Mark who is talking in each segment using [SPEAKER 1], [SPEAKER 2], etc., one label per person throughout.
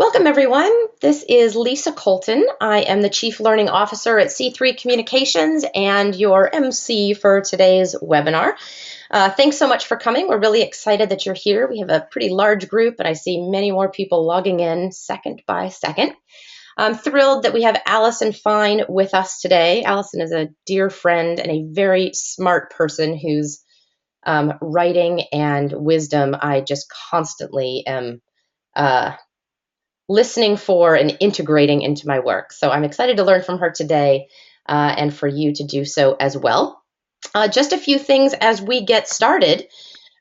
[SPEAKER 1] Welcome, everyone. This is Lisa Colton. I am the Chief Learning Officer at C3 Communications and your MC for today's webinar. Thanks so much for coming. We're really excited that you're here. We have a pretty large group, and I see many more people logging in second by second. I'm thrilled that we have Allison Fine with us today. Allison is a dear friend and a very smart person whose writing and wisdom I just constantly am listening for and integrating into my work. So I'm excited to learn from her today and for you to do so as well. Just a few things as we get started.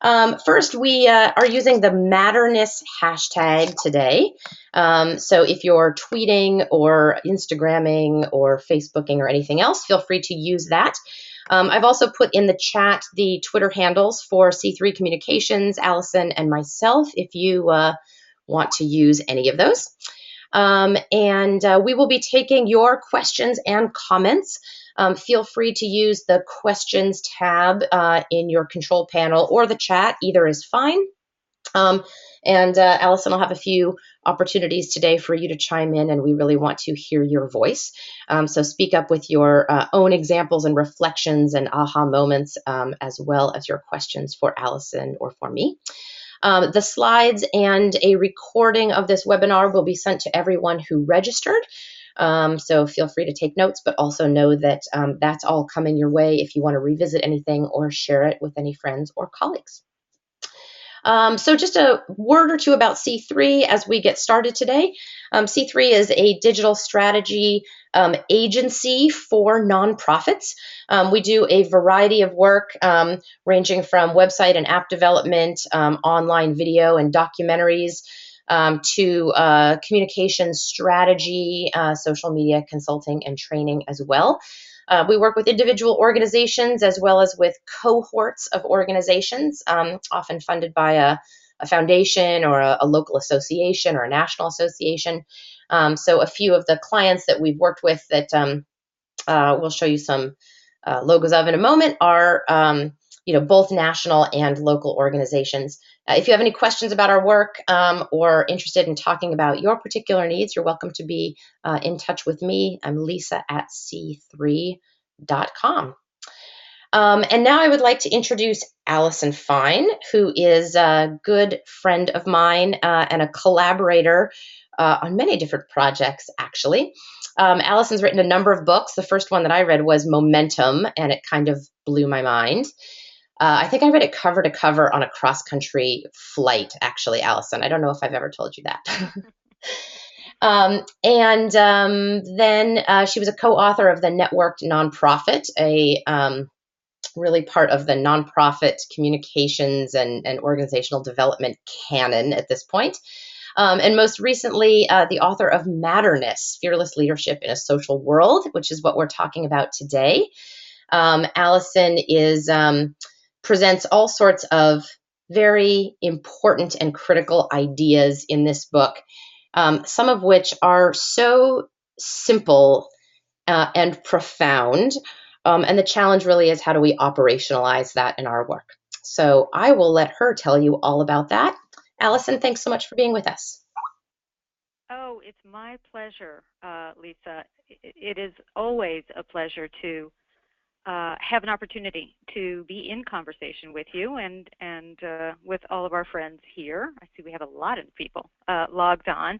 [SPEAKER 1] First, we are using the Matterness hashtag today. So if you're tweeting or Instagramming or Facebooking or anything else, feel free to use that. I've also put in the chat the Twitter handles for C3 Communications, Allison, and myself if you want to use any of those. We will be taking your questions and comments. Feel free to use the questions tab in your control panel or the chat. Either is fine. Allison will have a few opportunities today for you to chime in, and we really want to hear your voice. So speak up with your own examples and reflections and aha moments, as well as your questions for Allison or for me. The slides and a recording of this webinar will be sent to everyone who registered. So feel free to take notes, but also know that that's all coming your way if you want to revisit anything or share it with any friends or colleagues. So just a word or two about C3 as we get started today. C3 is a digital strategy agency for nonprofits. We do a variety of work ranging from website and app development, online video and documentaries, to communication strategy, social media consulting and training as well. We work with individual organizations as well as with cohorts of organizations, often funded by a foundation or a local association or a national association. So a few of the clients that we've worked with that we'll show you some logos of in a moment are both national and local organizations. If you have any questions about our work or interested in talking about your particular needs, you're welcome to be in touch with me. I'm Lisa at c3.com. And now I would like to introduce Allison Fine, who is a good friend of mine and a collaborator on many different projects, actually. Allison's written a number of books. The first one that I read was Momentum, and it kind of blew my mind. I think I read it cover to cover on a cross-country flight, actually, Allison. I don't know if I've ever told you that. Then she was a co-author of the Networked Nonprofit, a really part of the nonprofit communications and organizational development canon at this point. And most recently, the author of Matterness, Fearless Leadership in a Social World, which is what we're talking about today. Allison presents all sorts of very important and critical ideas in this book, some of which are so simple and profound. And the challenge really is, how do we operationalize that in our work? So I will let her tell you all about that. Allison, thanks so much for being with us.
[SPEAKER 2] Oh, it's my pleasure, Lisa. It is always a pleasure to have an opportunity to be in conversation with you and with all of our friends here. I see we have a lot of people logged on.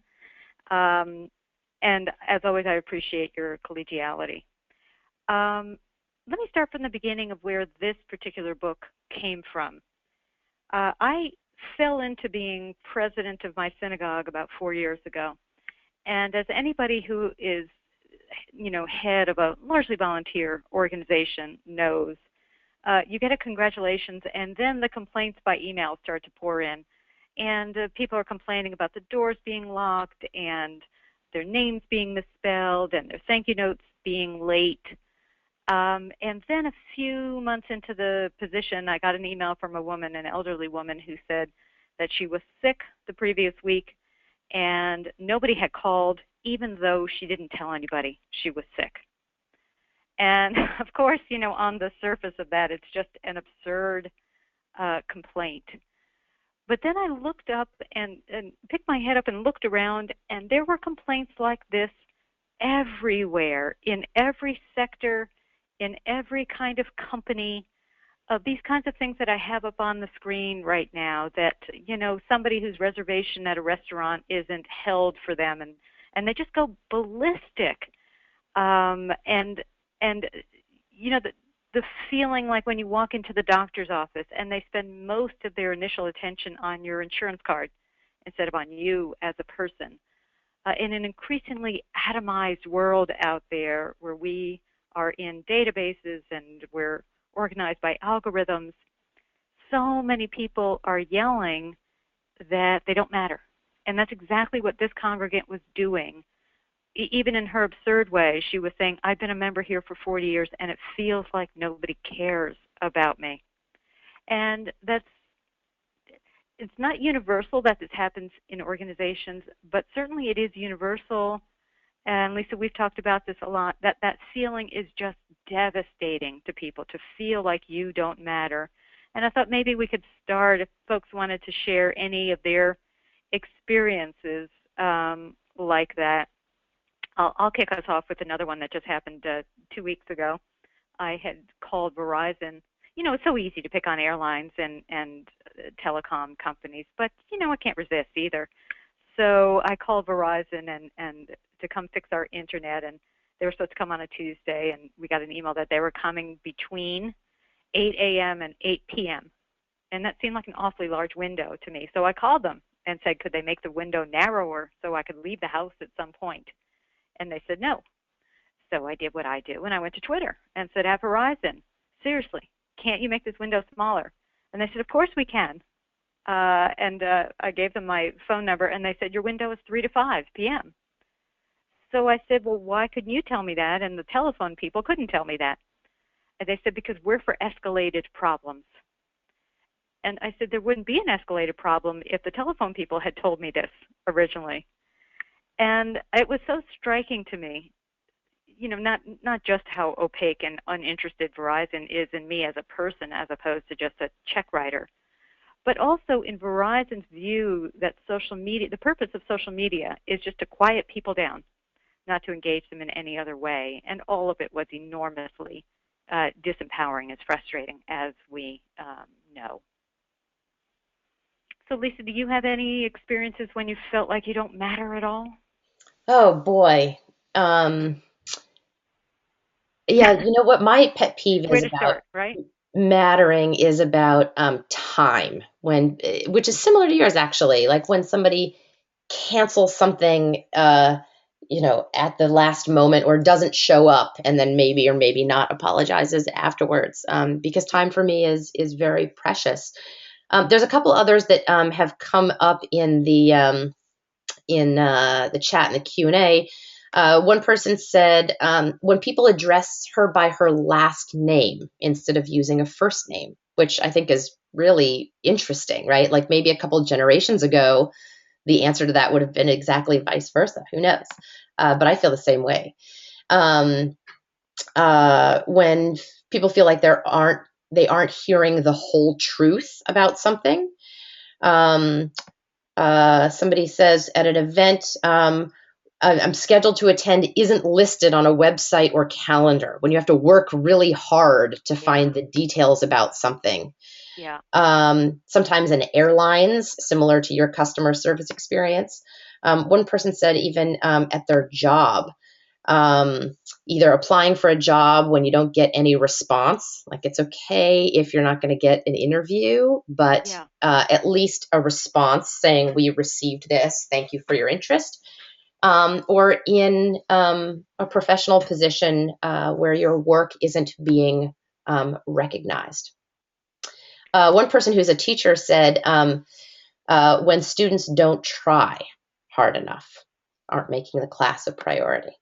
[SPEAKER 2] And as always, I appreciate your collegiality. Let me start from the beginning of where this particular book came from. I fell into being president of my synagogue about 4 years ago. And as anybody who is, head of a largely volunteer organization knows, you get a congratulations, and then the complaints by email start to pour in. And people are complaining about the doors being locked and their names being misspelled and their thank you notes being late. And then a few months into the position, I got an email from a woman, an elderly woman, who said that she was sick the previous week and nobody had called, even though she didn't tell anybody she was sick. And of course, on the surface of that, it's just an absurd complaint. But then I looked up and picked my head up and looked around, and there were complaints like this everywhere, in every sector, in every kind of company, of these kinds of things that I have up on the screen right now, that, somebody whose reservation at a restaurant isn't held for them, and they just go ballistic. And the feeling like when you walk into the doctor's office and they spend most of their initial attention on your insurance card instead of on you as a person. In an increasingly atomized world out there where we are in databases and we're organized by algorithms, so many people are yelling that they don't matter. And that's exactly what this congregant was doing. Even in her absurd way, she was saying, I've been a member here for 40 years, and it feels like nobody cares about me. And it's not universal that this happens in organizations, but certainly it is universal. And Lisa, we've talked about this a lot, that feeling is just devastating to people, to feel like you don't matter. And I thought maybe we could start, if folks wanted to share any of their experiences like that. I'll kick us off with another one that just happened 2 weeks ago. I had called Verizon. It's so easy to pick on airlines and telecom companies, but, I can't resist either. So I called Verizon and to come fix our internet, and they were supposed to come on a Tuesday, and we got an email that they were coming between 8 a.m. and 8 p.m., and that seemed like an awfully large window to me. So I called them and said, could they make the window narrower so I could leave the house at some point? And they said no. So I did what I do, and I went to Twitter and said, at Verizon, seriously, can't you make this window smaller? And they said, of course we can. And I gave them my phone number, and they said, your window is 3 to 5 p.m. So I said, well, why couldn't you tell me that? And the telephone people couldn't tell me that. And they said, because we're for escalated problems. And I said, there wouldn't be an escalated problem if the telephone people had told me this originally. And it was so striking to me, not just how opaque and uninterested Verizon is in me as a person as opposed to just a check writer, but also in Verizon's view that social media, the purpose of social media is just to quiet people down, not to engage them in any other way. And all of it was enormously disempowering, as frustrating as we know. So Lisa, do you have any experiences when you felt like you don't matter at all?
[SPEAKER 1] Oh boy. Yeah, you know what my pet peeve
[SPEAKER 2] Where
[SPEAKER 1] is
[SPEAKER 2] to
[SPEAKER 1] about
[SPEAKER 2] start, right?
[SPEAKER 1] mattering is about time, which is similar to yours actually. Like when somebody cancels something, at the last moment or doesn't show up, and then maybe or maybe not apologizes afterwards. Because time for me is very precious. There's a couple others that have come up in the chat and the Q&A. One person said, when people address her by her last name instead of using a first name, which I think is really interesting, right? Like maybe a couple of generations ago, the answer to that would have been exactly vice versa. Who knows? But I feel the same way. When people feel like they aren't hearing the whole truth about something. Somebody says at an event, I'm scheduled to attend isn't listed on a website or calendar, when you have to work really hard to find the details about something.
[SPEAKER 2] Yeah.
[SPEAKER 1] Sometimes in airlines, similar to your customer service experience. One person said even at their job, either applying for a job when you don't get any response, like it's okay if you're not going to get an interview, but at least a response saying we received this, thank you for your interest. Or in a professional position where your work isn't being recognized. One person who's a teacher said, when students don't try hard enough, aren't making the class a priority.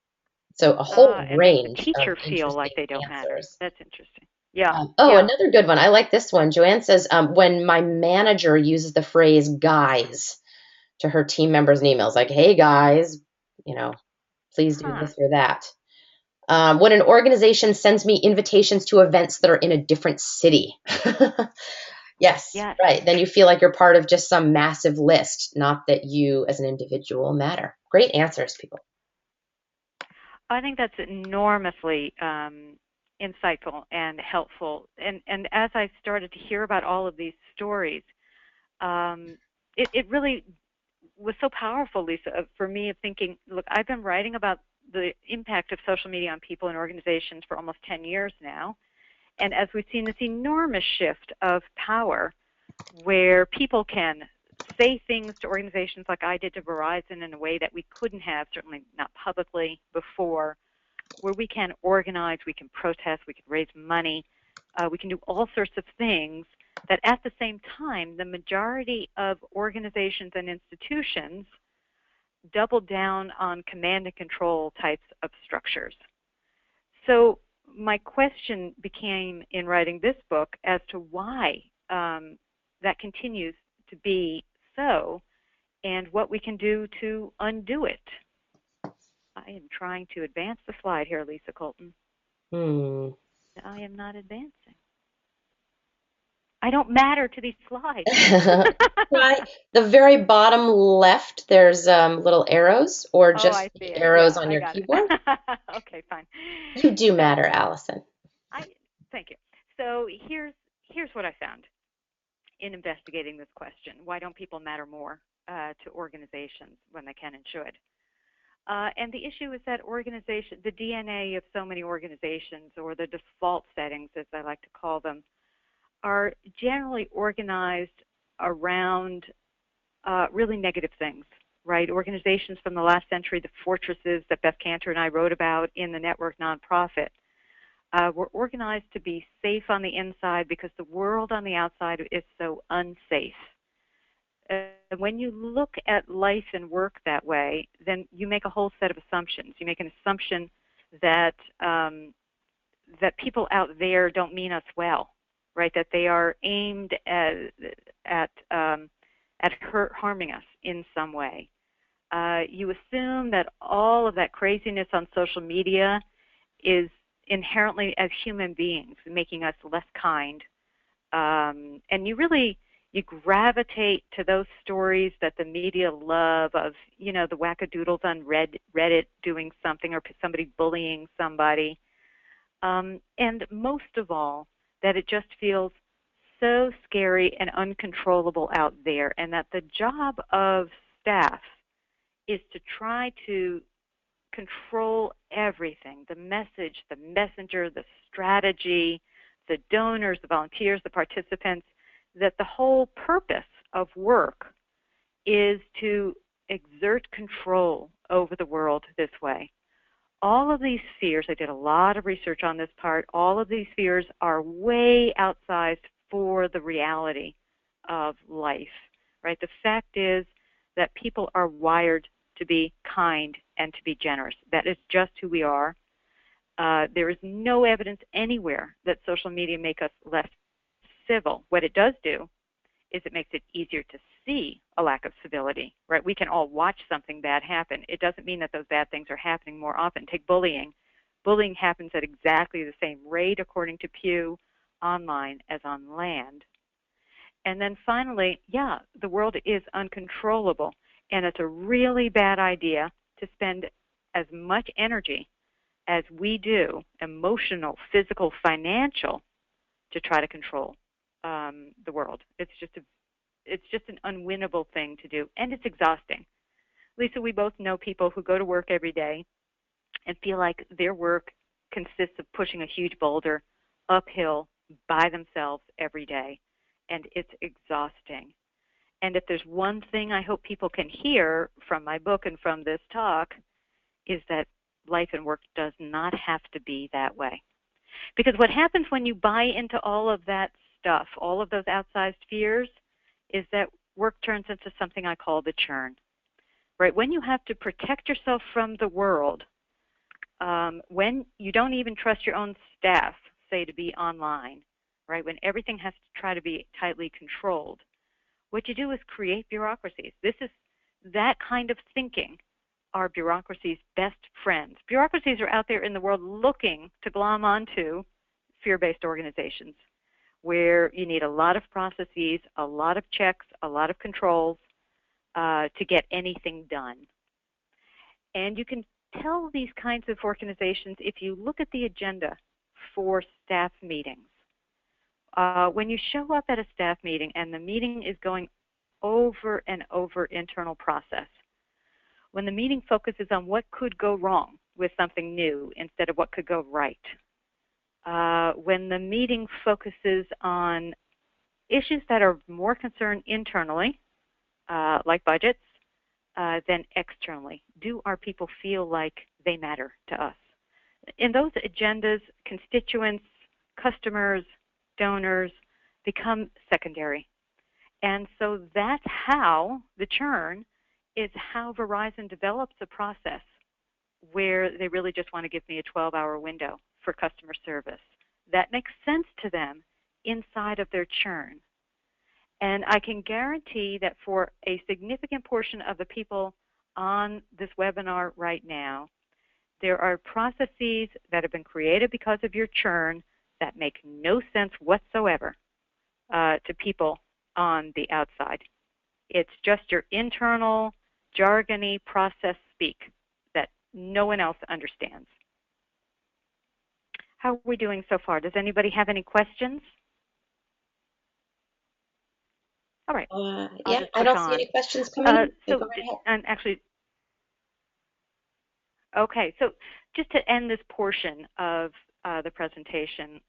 [SPEAKER 1] So a whole
[SPEAKER 2] And make the
[SPEAKER 1] range of
[SPEAKER 2] teacher feel like
[SPEAKER 1] interesting
[SPEAKER 2] they don't matter.
[SPEAKER 1] answers.
[SPEAKER 2] That's interesting. Yeah.
[SPEAKER 1] Another good one. I like this one. Joanne says, when my manager uses the phrase guys to her team members in emails, like, hey guys, please do this or that. When an organization sends me invitations to events that are in a different city. Yes,
[SPEAKER 2] Yes.
[SPEAKER 1] right. Then you feel like you're part of just some massive list, not that you as an individual matter. Great answers, people.
[SPEAKER 2] I think that's enormously insightful and helpful. And as I started to hear about all of these stories, um, it really was so powerful, Lisa, for me of thinking, look, I've been writing about the impact of social media on people and organizations for almost 10 years now. And as we've seen this enormous shift of power where people can say things to organizations like I did to Verizon in a way that we couldn't have, certainly not publicly before, where we can organize, we can protest, we can raise money, we can do all sorts of things that at the same time, the majority of organizations and institutions double down on command and control types of structures. So my question became in writing this book as to why that continues to be so and what we can do to undo it. I am trying to advance the slide here, Lisa Colton.
[SPEAKER 1] Hmm.
[SPEAKER 2] I am not advancing. I don't matter to these slides.
[SPEAKER 1] Right. The very bottom left, there's little arrows or
[SPEAKER 2] Oh,
[SPEAKER 1] just
[SPEAKER 2] I see
[SPEAKER 1] the
[SPEAKER 2] it.
[SPEAKER 1] arrows
[SPEAKER 2] Yeah,
[SPEAKER 1] on
[SPEAKER 2] I
[SPEAKER 1] your
[SPEAKER 2] got it.
[SPEAKER 1] keyboard.
[SPEAKER 2] Okay, fine.
[SPEAKER 1] You do
[SPEAKER 2] So
[SPEAKER 1] matter, Allison.
[SPEAKER 2] I thank you. So here's what I found in investigating this question. Why don't people matter more to organizations when they can and should? And the issue is that the DNA of so many organizations, or the default settings, as I like to call them, are generally organized around really negative things, right? Organizations from the last century, the fortresses that Beth Cantor and I wrote about in the Network Nonprofit, were organized to be safe on the inside because the world on the outside is so unsafe. And when you look at life and work that way, then you make a whole set of assumptions. You make an assumption that that people out there don't mean us well, right? That they are aimed at harming us in some way. You assume that all of that craziness on social media is inherently as human beings, making us less kind. And you gravitate to those stories that the media love of, the wackadoodles on Reddit doing something or somebody bullying somebody. And most of all, that it just feels so scary and uncontrollable out there, and that the job of staff is to try to control everything, the message, the messenger, the strategy, the donors, the volunteers, the participants, that the whole purpose of work is to exert control over the world this way. All of these fears, I did a lot of research on this part, all of these fears are way outsized for the reality of life, right? The fact is that people are wired to be kind and to be generous. That is just who we are. There is no evidence anywhere that social media make us less civil. What it does do is it makes it easier to see a lack of civility, right? We can all watch something bad happen. It doesn't mean that those bad things are happening more often. Take bullying. Bullying happens at exactly the same rate, according to Pew, online as on land. And then finally, yeah, the world is uncontrollable, and it's a really bad idea to spend as much energy as we do, emotional, physical, financial, to try to control the world. It's just an unwinnable thing to do, and it's exhausting. Lisa, we both know people who go to work every day and feel like their work consists of pushing a huge boulder uphill by themselves every day, and it's exhausting. And if there's one thing I hope people can hear from my book and from this talk, is that life and work does not have to be that way. Because what happens when you buy into all of that stuff, all of those outsized fears, is that work turns into something I call the churn. Right? When you have to protect yourself from the world, when you don't even trust your own staff, say, to be online, right? When everything has to try to be tightly controlled, what you do is create bureaucracies. That kind of thinking are bureaucracy's best friends. Bureaucracies are out there in the world looking to glom onto fear-based organizations. where you need a lot of processes, a lot of checks, a lot of controls to get anything done. And you can tell these kinds of organizations if you look at the agenda for staff meetings. When you show up at a staff meeting and the meeting is going over and over internal process, when the meeting focuses on what could go wrong with something new instead of what could go right, when the meeting focuses on issues that are more concerned internally, like budgets, than externally. Do our people feel like they matter to us? In those agendas, constituents, customers, donors become secondary. And so that's how the churn is how Verizon develops a process where they really just want to give me a 12-hour window for customer service. That makes sense to them inside of their churn. And I can guarantee that for a significant portion of the people on this webinar right now, there are processes that have been created because of your churn that make no sense whatsoever to people on the outside. It's just your internal, jargony process speak that no one else understands. How are we doing so far? Does anybody have any questions? All right.
[SPEAKER 1] Yeah, I don't see any questions coming in. So go right ahead.
[SPEAKER 2] And actually, okay, so just to end this portion of the presentation,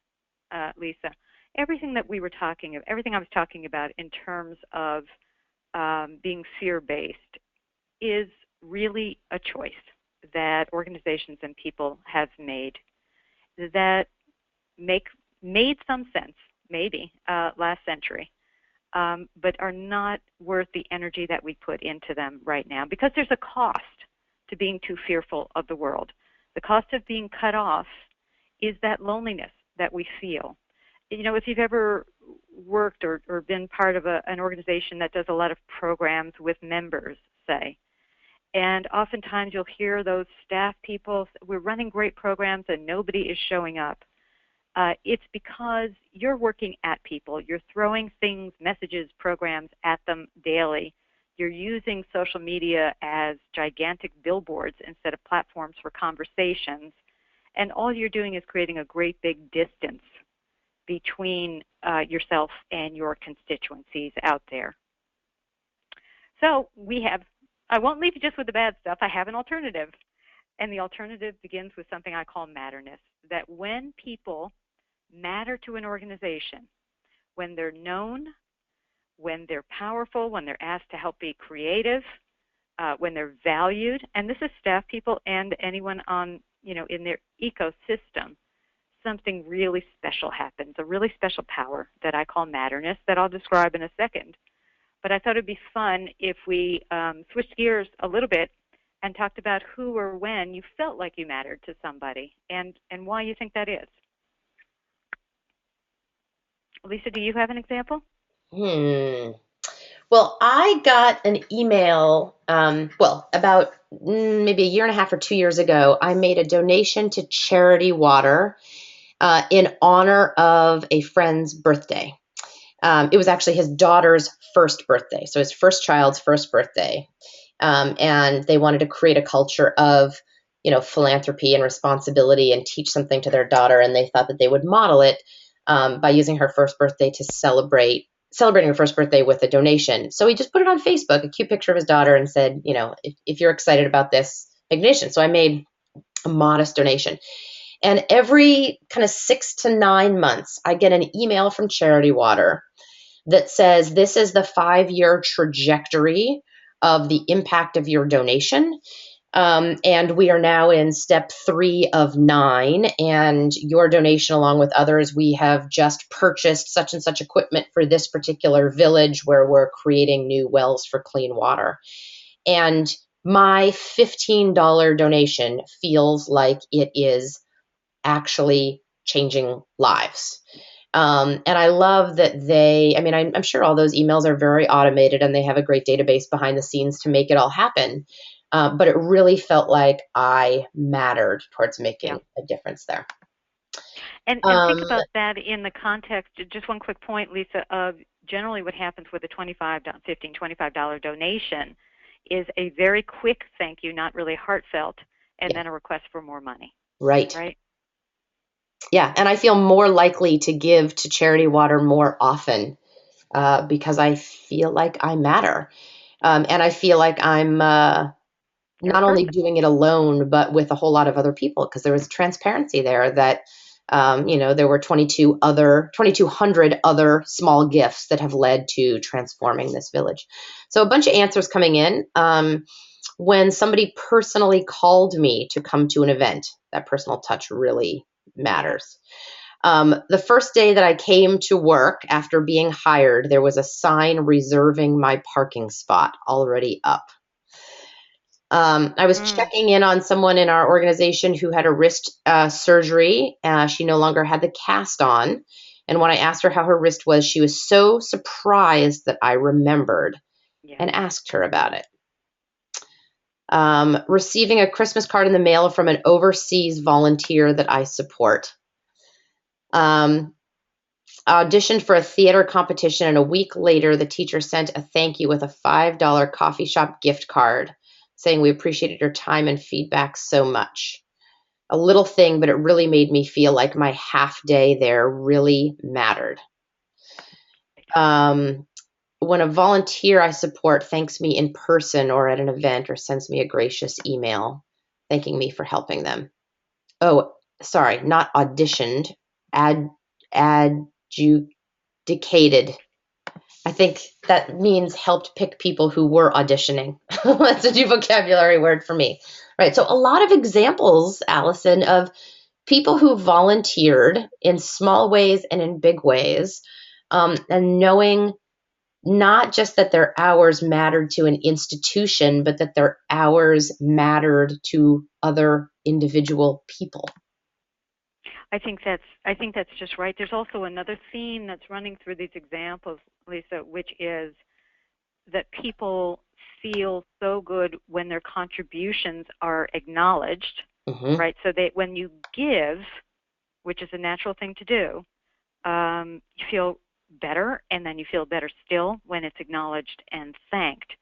[SPEAKER 2] Lisa, everything I was talking about in terms of being fear-based is really a choice that organizations and people have made that made some sense, maybe, last century, but are not worth the energy that we put into them right now, because there's a cost to being too fearful of the world. The cost of being cut off is that loneliness that we feel. You know, if you've ever worked or been part of an organization that does a lot of programs with members, say, and oftentimes you'll hear those staff people, we're running great programs and nobody is showing up. It's because you're working at people. You're throwing things, messages, programs at them daily. You're using social media as gigantic billboards instead of platforms for conversations. And all you're doing is creating a great big distance between yourself and your constituencies out there. So I won't leave you just with the bad stuff. I have an alternative. And the alternative begins with something I call matterness, that when people matter to an organization, when they're known, when they're powerful, when they're asked to help be creative, when they're valued, and this is staff people and anyone on, in their ecosystem, something really special happens, a really special power that I call matterness that I'll describe in a second. But I thought it'd be fun if we switched gears a little bit and talked about who or when you felt like you mattered to somebody and why you think that is. Lisa, do you have an example?
[SPEAKER 1] Well, I got an email, about maybe a year and a half or 2 years ago. I made a donation to Charity Water in honor of a friend's birthday. It was actually his daughter's first birthday, so his first child's first birthday. And they wanted to create a culture of, philanthropy and responsibility and teach something to their daughter. And they thought that they would model it by using her first birthday to celebrating her first birthday with a donation. So he just put it on Facebook, a cute picture of his daughter, and said, if you're excited about this, make a donation. So I made a modest donation. And every kind of 6 to 9 months, I get an email from Charity Water that says, this is the 5-year trajectory of the impact of your donation. And we are now in step 3 of 9. And your donation, along with others, we have just purchased such and such equipment for this particular village where we're creating new wells for clean water. And my $15 donation feels like it is actually changing lives. And I love that I'm sure all those emails are very automated and they have a great database behind the scenes to make it all happen. But it really felt like I mattered towards making a difference there.
[SPEAKER 2] And think
[SPEAKER 1] Um,
[SPEAKER 2] about that in the context, just one quick point, Lisa, of generally what happens with a $25 donation is a very quick thank you, not really heartfelt, and
[SPEAKER 1] yeah,
[SPEAKER 2] then a request for more money,
[SPEAKER 1] right.
[SPEAKER 2] right?
[SPEAKER 1] Yeah, and I feel more likely to give to Charity Water more often because I feel like I matter. And I feel like I'm
[SPEAKER 2] You're a
[SPEAKER 1] not only
[SPEAKER 2] person.
[SPEAKER 1] doing it alone, but with a whole lot of other people because there was transparency there that, there were 2,200 other small gifts that have led to transforming this village. So a bunch of answers coming in. When somebody personally called me to come to an event, that personal touch really
[SPEAKER 2] Yeah.
[SPEAKER 1] matters. The first day that I came to work after being hired, there was a sign reserving my parking spot already up. I was
[SPEAKER 2] Mm,
[SPEAKER 1] checking in on someone in our organization who had a wrist surgery. She no longer had the cast on. And when I asked her how her wrist was, she was so surprised that I remembered
[SPEAKER 2] yeah.
[SPEAKER 1] and asked her about it. Receiving a Christmas card in the mail from an overseas volunteer that I support. Um, Auditioned for a theater competition, and a week later, the teacher sent a thank you with a $5 coffee shop gift card saying, "We appreciated your time and feedback so much." A little thing, but it really made me feel like my half day there really mattered. Um, when a volunteer I support thanks me in person or at an event or sends me a gracious email thanking me for helping them. Oh, sorry, not auditioned, ad, adjudicated. I think that means helped pick people who were auditioning. That's a new vocabulary word for me. Right. So, a lot of examples, Allison, of people who volunteered in small ways and in big ways, and knowing not just that their hours mattered to an institution, but that their hours mattered to other individual people.
[SPEAKER 2] I think that's just right. There's also another theme that's running through these examples, Lisa, which is that people feel so good when their contributions are acknowledged,
[SPEAKER 1] Hmm.
[SPEAKER 2] right? So that when you give, which is a natural thing to do, you feel better, and then you feel better still when it's acknowledged and thanked.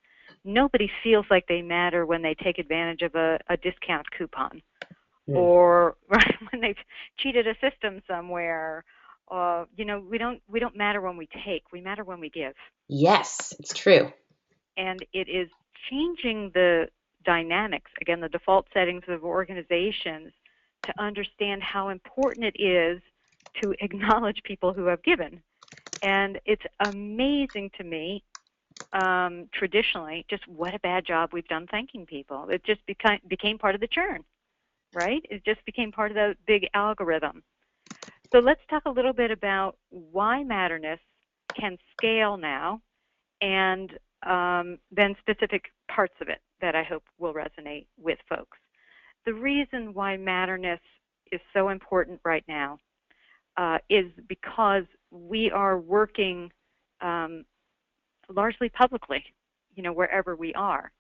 [SPEAKER 2] Nobody feels like they matter when they take advantage of a discount coupon,
[SPEAKER 1] Mm.
[SPEAKER 2] or right, when they've cheated a system somewhere. We don't matter when we take. We matter when we give.
[SPEAKER 1] Yes, it's true.
[SPEAKER 2] And it is changing the dynamics, again, the default settings of organizations, to understand how important it is to acknowledge people who have given. And it's amazing to me, traditionally, just what a bad job we've done thanking people. It just became part of the churn, right? It just became part of the big algorithm. So let's talk a little bit about why Matterness can scale now, and then specific parts of it that I hope will resonate with folks. The reason why Matterness is so important right now is because we are working um, largely publicly, wherever we are.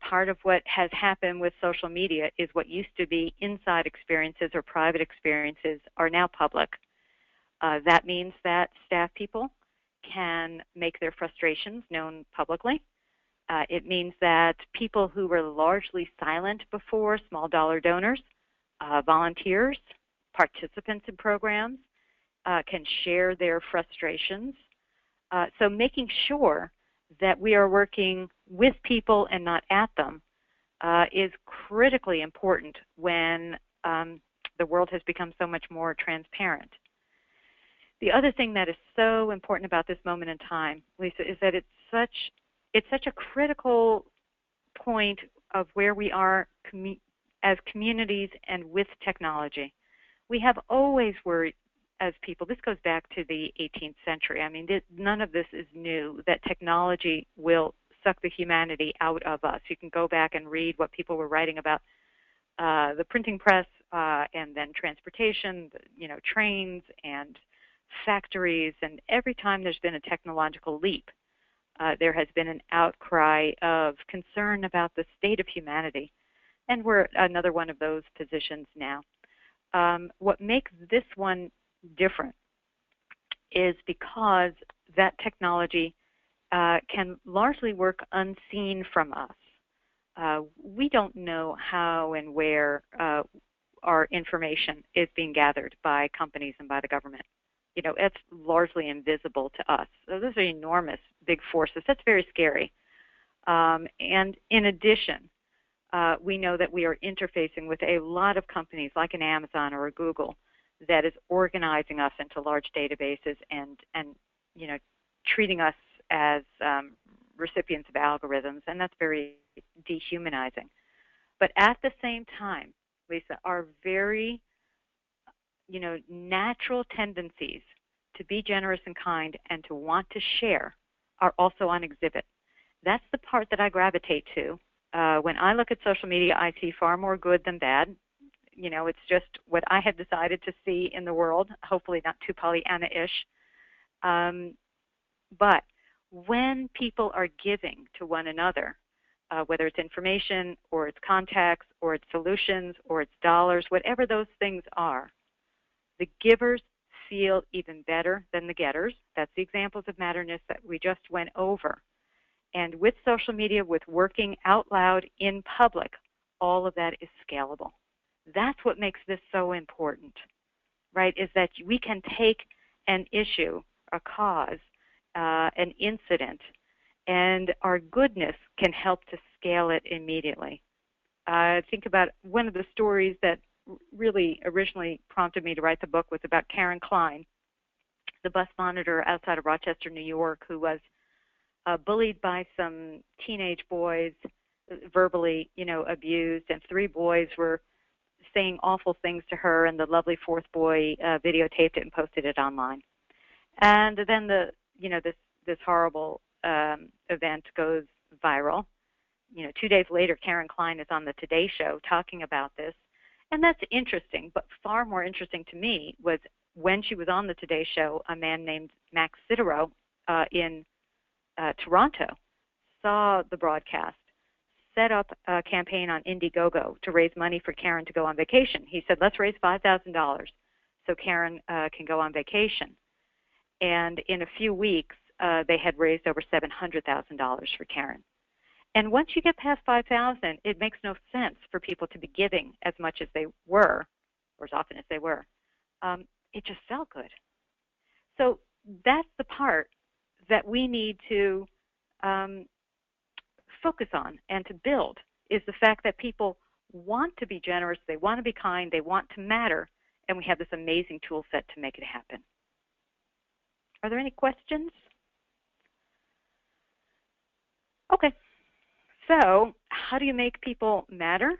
[SPEAKER 2] Part of what has happened with social media is what used to be inside experiences or private experiences are now public. That means that staff people can make their frustrations known publicly. It means that people who were largely silent before, small dollar donors, volunteers, participants in programs, can share their frustrations. So making sure that we are working with people and not at them is critically important when the world has become so much more transparent. The other thing that is so important about this moment in time, Lisa, is that it's such a critical point of where we are as communities and with technology. We have always worried as people, this goes back to the 18th century. I mean, none of this is new, that technology will suck the humanity out of us. You can go back and read what people were writing about the printing press, and then transportation, trains and factories. And every time there's been a technological leap, there has been an outcry of concern about the state of humanity. And we're another one of those positions now. What makes this one different is because that technology can largely work unseen from us. We don't know how and where our information is being gathered by companies and by the government. It's largely invisible to us. So those are enormous, big forces. That's very scary. And in addition, we know that we are interfacing with a lot of companies like an Amazon or a Google that is organizing us into large databases and treating us as recipients of algorithms, and that's very dehumanizing. But at the same time, Lisa, our very natural tendencies to be generous and kind and to want to share are also on exhibit. That's the part that I gravitate to. When I look at social media, I see far more good than bad. It's just what I had decided to see in the world, hopefully not too Pollyanna-ish. But when people are giving to one another, whether it's information or it's contacts or it's solutions or it's dollars, whatever those things are, the givers feel even better than the getters. That's the examples of matterness that we just went over. And with social media, with working out loud in public, all of that is scalable. That's what makes this so important, right, is that we can take an issue, a cause, an incident, and our goodness can help to scale it immediately. Think about one of the stories that really originally prompted me to write the book was about Karen Klein, the bus monitor outside of Rochester, New York, who was bullied by some teenage boys, verbally, abused, and 3 boys were saying awful things to her, and the lovely 4th boy videotaped it and posted it online. And then this horrible event goes viral. 2 days later, Karen Klein is on the Today Show talking about this, and that's interesting. But far more interesting to me was when she was on the Today Show, a man named Max Siderow in Toronto saw the broadcast, set up a campaign on Indiegogo to raise money for Karen to go on vacation. He said, let's raise $5,000 so Karen can go on vacation. And in a few weeks, they had raised over $700,000 for Karen. And once you get past 5,000, it makes no sense for people to be giving as much as they were, or as often as they were. It just felt good. So that's the part that we need to focus on and to build, is the fact that people want to be generous, they want to be kind, they want to matter, and we have this amazing tool set to make it happen. Are there any questions? Okay. So how do you make people matter?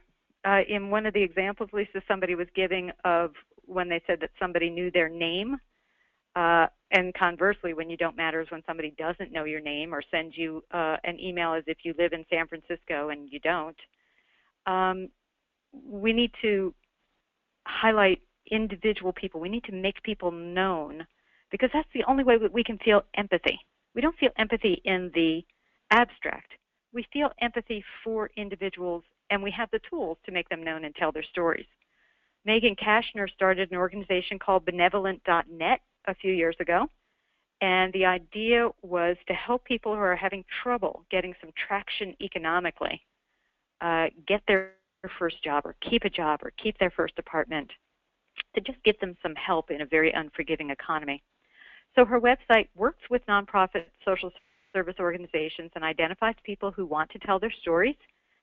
[SPEAKER 2] In one of the examples, Lisa, somebody was giving of when they said that somebody knew their name. And conversely, when you don't matter is when somebody doesn't know your name or sends you an email as if you live in San Francisco and you don't. We need to highlight individual people. We need to make people known, because that's the only way we can feel empathy. We don't feel empathy in the abstract. We feel empathy for individuals, and we have the tools to make them known and tell their stories. Megan Kashner started an organization called benevolent.net a few years ago, and the idea was to help people who are having trouble getting some traction economically get their first job or keep a job or keep their first apartment, to just get them some help in a very unforgiving economy. So her website works with nonprofit social service organizations and identifies people who want to tell their stories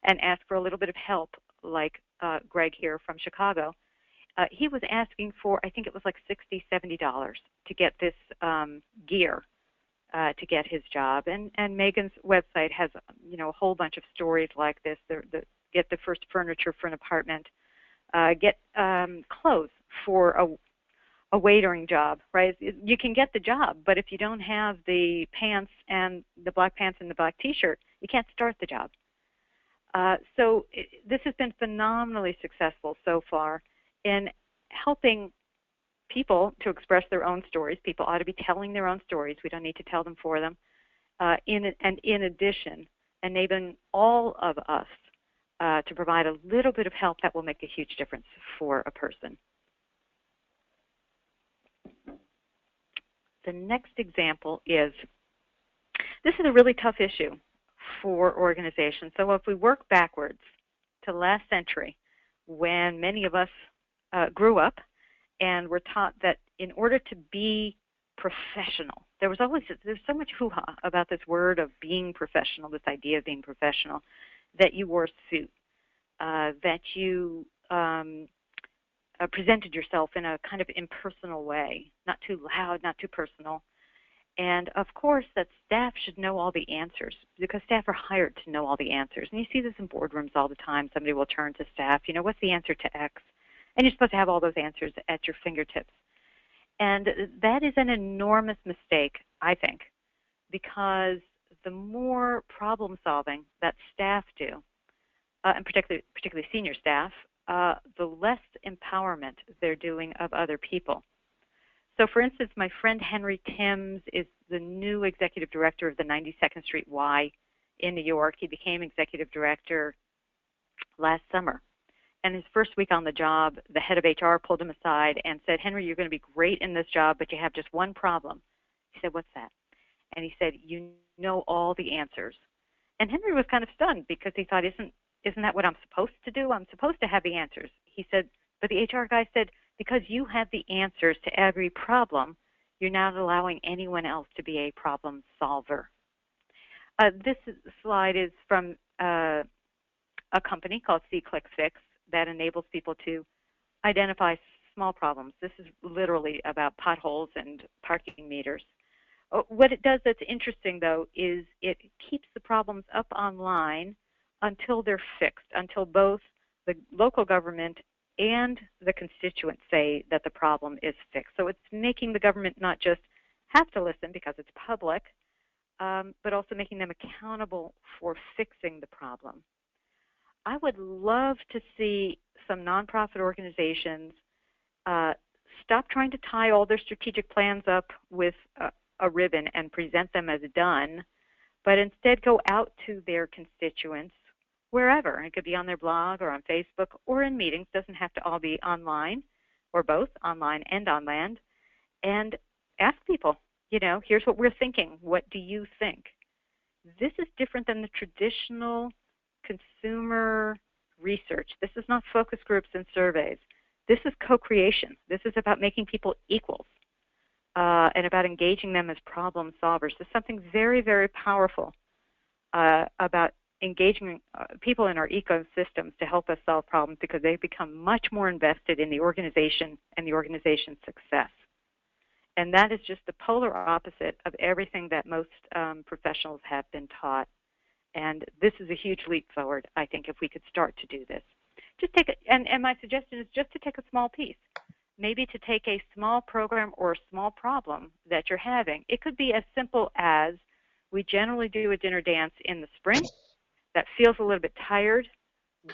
[SPEAKER 2] and ask for a little bit of help, like Greg here from Chicago. He was asking for, I think it was like $60, $70 to get this gear to get his job. And Megan's website has, a whole bunch of stories like this. Get the first furniture for an apartment, get clothes for a waitering job, right? You can get the job, but if you don't have the pants and the black pants and the black T-shirt, you can't start the job. So this has been phenomenally successful so far in helping people to express their own stories. People ought to be telling their own stories. We don't need to tell them for them. In addition, enabling all of us to provide a little bit of help that will make a huge difference for a person. The next example is, this is a really tough issue for organizations. So if we work backwards to last century, when many of us grew up and were taught that in order to be professional, there's so much hoo-ha about this word of being professional, this idea of being professional, that you wore a suit, that you presented yourself in a kind of impersonal way, not too loud, not too personal. And of course, that staff should know all the answers, because staff are hired to know all the answers. And you see this in boardrooms all the time. Somebody will turn to staff, what's the answer to X? And you're supposed to have all those answers at your fingertips. And that is an enormous mistake, I think, because the more problem solving that staff do, and particularly senior staff, the less empowerment they're doing of other people. So, for instance, my friend Henry Timms is the new executive director of the 92nd Street Y in New York. He became executive director last summer. And his first week on the job, the head of HR pulled him aside and said, Henry, you're going to be great in this job, but you have just one problem. He said, what's that? And he said, you know all the answers. And Henry was kind of stunned, because he thought, isn't that what I'm supposed to do? I'm supposed to have the answers. He said, but the HR guy said, because you have the answers to every problem, you're not allowing anyone else to be a problem solver. This slide is from a company called C-Click-Fix that enables people to identify small problems. This is literally about potholes and parking meters. What it does that's interesting, though, is it keeps the problems up online until they're fixed, until both the local government and the constituents say that the problem is fixed. So it's making the government not just have to listen because it's public, but also making them accountable for fixing the problem. I would love to see some nonprofit organizations stop trying to tie all their strategic plans up with a ribbon and present them as done, but instead go out to their constituents wherever. It could be on their blog or on Facebook or in meetings. It doesn't have to all be online, or both online and on land. And ask people, here's what we're thinking. What do you think? This is different than the traditional consumer research. This is not focus groups and surveys. This is co-creation. This is about making people equals and about engaging them as problem solvers. There's something very, very powerful about engaging people in our ecosystems to help us solve problems, because they become much more invested in the organization and the organization's success. And that is just the polar opposite of everything that most professionals have been taught. And this is a huge leap forward, I think, if we could start to do this. Just take and my suggestion is just to take a small piece. Maybe to take a small program or a small problem that you're having. It could be as simple as, we generally do a dinner dance in the spring that feels a little bit tired.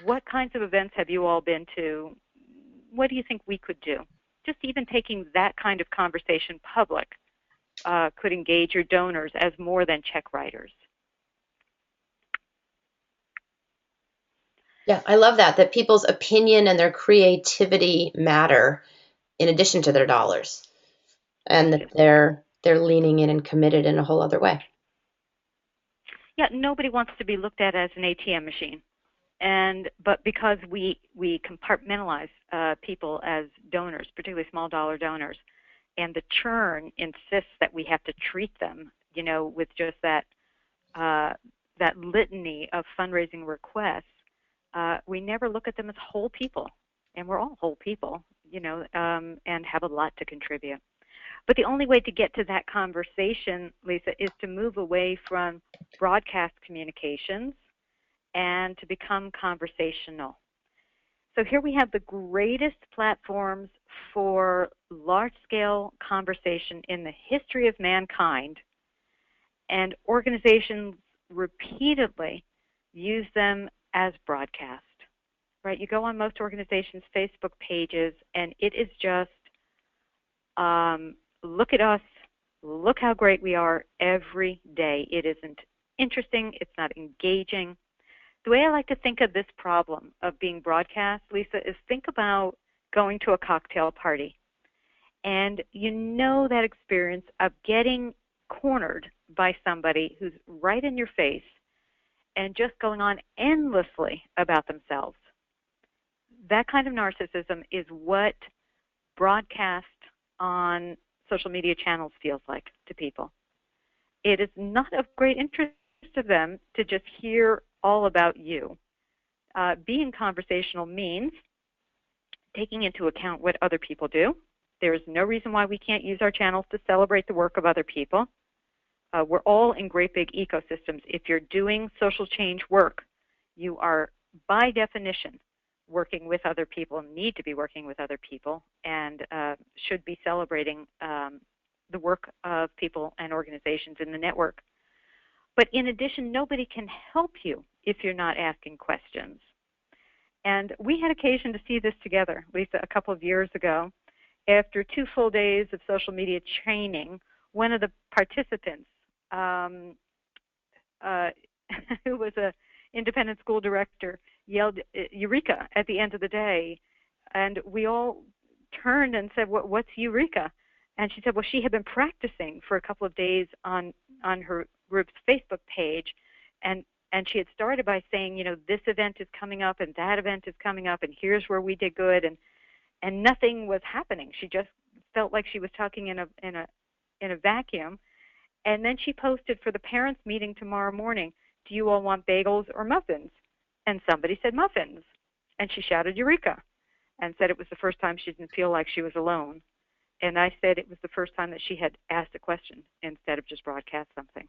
[SPEAKER 2] What kinds of events have you all been to? What do you think we could do? Just even taking that kind of conversation public could engage your donors as more than check writers.
[SPEAKER 1] Yeah, I love that people's opinion and their creativity matter in addition to their dollars, and that they're leaning in and committed in a whole other way.
[SPEAKER 2] Yeah, nobody wants to be looked at as an ATM machine. But because we compartmentalize people as donors, particularly small dollar donors, and the churn insists that we have to treat them, with just that litany of fundraising requests, we never look at them as whole people, and we're all whole people, and have a lot to contribute. But the only way to get to that conversation, Lisa, is to move away from broadcast communications and to become conversational. So here we have the greatest platforms for large-scale conversation in the history of mankind, and organizations repeatedly use them as broadcast, right? You go on most organizations' Facebook pages, and it is just, look at us, look how great we are every day. It isn't interesting. It's not engaging. The way I like to think of this problem of being broadcast, Lisa, is think about going to a cocktail party. And you know that experience of getting cornered by somebody who's right in your face and just going on endlessly about themselves. That kind of narcissism is what broadcast on social media channels feels like to people. It is not of great interest to them to just hear all about you. Being conversational means taking into account what other people do. There is no reason why we can't use our channels to celebrate the work of other people. We're all in great big ecosystems. If you're doing social change work, you are, by definition, working with other people, need to be working with other people, and should be celebrating the work of people and organizations in the network. But in addition, nobody can help you if you're not asking questions. And we had occasion to see this together, Lisa, a couple of years ago. After 2 full days of social media training, one of the participants, who was an independent school director, yelled "Eureka" at the end of the day. And we all turned and said, "What's Eureka?" And she said, well, she had been practicing for a couple of days on her group's Facebook page, and she had started by saying, this event is coming up and that event is coming up and here's where we did good, and nothing was happening. She just felt like she was talking in a vacuum. And then she posted, for the parents' meeting tomorrow morning, do you all want bagels or muffins? And somebody said muffins. And she shouted Eureka and said it was the first time she didn't feel like she was alone. And I said it was the first time that she had asked a question instead of just broadcast something.